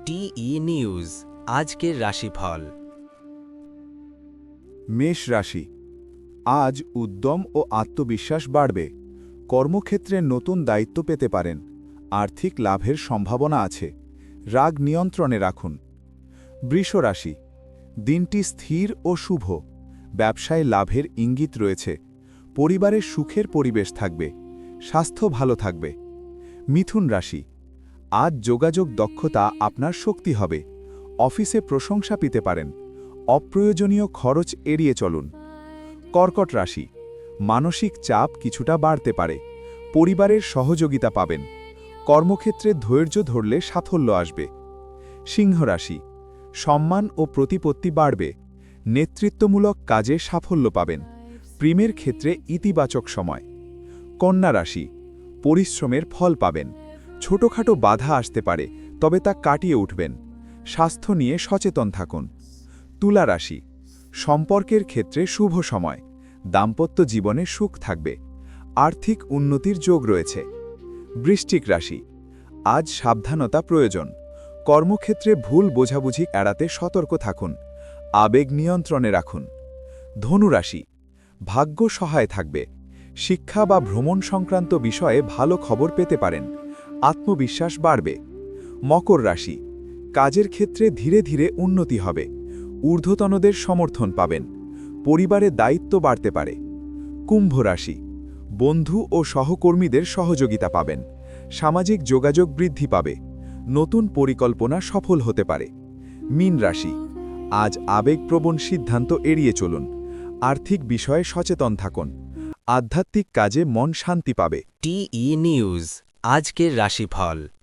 টিই news আজকের রাশিফল। মেষ রাশি। আজ উদ্যম ও আত্মবিশ্বাস বাড়বে। কর্মক্ষেত্রে নতুন দায়িত্ব পেতে পারেন। আর্থিক লাভের সম্ভাবনা আছে। রাগ নিয়ন্ত্রণে রাখুন। বৃষ রাশি। দিনটি স্থির ও শুভ। ব্যবসায় লাভের ইঙ্গিত রয়েছে। পরিবারের সুখের পরিবেশ থাকবে। স্বাস্থ্য ভালো থাকবে। মিথুন রাশি। আজ যোগাযোগ দক্ষতা আপনার শক্তি হবে। অফিসে প্রশংসা পেতে পারেন। অপ্রয়োজনীয় খরচ এড়িয়ে চলুন। কর্কট রাশি। মানসিক চাপ কিছুটা বাড়তে পারে। পরিবারের সহযোগিতা পাবেন। কর্মক্ষেত্রে ধৈর্য ধরলে সাফল্য আসবে। সিংহ রাশি। সম্মান ও প্রতিপত্তি বাড়বে। নেতৃত্বমূলক কাজে সাফল্য পাবেন। প্রেমের ক্ষেত্রে ইতিবাচক সময়। কন্যা রাশি। পরিশ্রমের ফল পাবেন। ছোটখাটো বাধা আসতে পারে, তবে তা কাটিয়ে উঠবেন। স্বাস্থ্য নিয়ে সচেতন থাকুন। তুলা রাশি। সম্পর্কের ক্ষেত্রে শুভ সময়। দাম্পত্য জীবনে সুখ থাকবে। আর্থিক উন্নতির যোগ রয়েছে। বৃশ্চিক রাশি। আজ সাবধানতা প্রয়োজন। কর্মক্ষেত্রে ভুল বোঝাবুঝি এড়াতে সতর্ক থাকুন। আবেগ নিয়ন্ত্রণে রাখুন। ধনু রাশি। ভাগ্য সহায় থাকবে। শিক্ষা বা ভ্রমণ সংক্রান্ত বিষয়ে ভালো খবর পেতে পারেন। আত্মবিশ্বাস বাড়বে। মকর রাশি। কাজের ক্ষেত্রে ধীরে ধীরে উন্নতি হবে। ঊর্ধ্বতনদের সমর্থন পাবেন। পরিবারে দায়িত্ব বাড়তে পারে। কুম্ভ রাশি। বন্ধু ও সহকর্মীদের সহযোগিতা পাবেন। সামাজিক যোগাযোগ বৃদ্ধি পাবে। নতুন পরিকল্পনা সফল হতে পারে। মীন রাশি। আজ আবেগপ্রবণ সিদ্ধান্ত এড়িয়ে চলুন। আর্থিক বিষয়ে সচেতন থাকুন। আধ্যাত্মিক কাজে মন শান্তি পাবে। টিই নিউজ আজকের রাশিফল।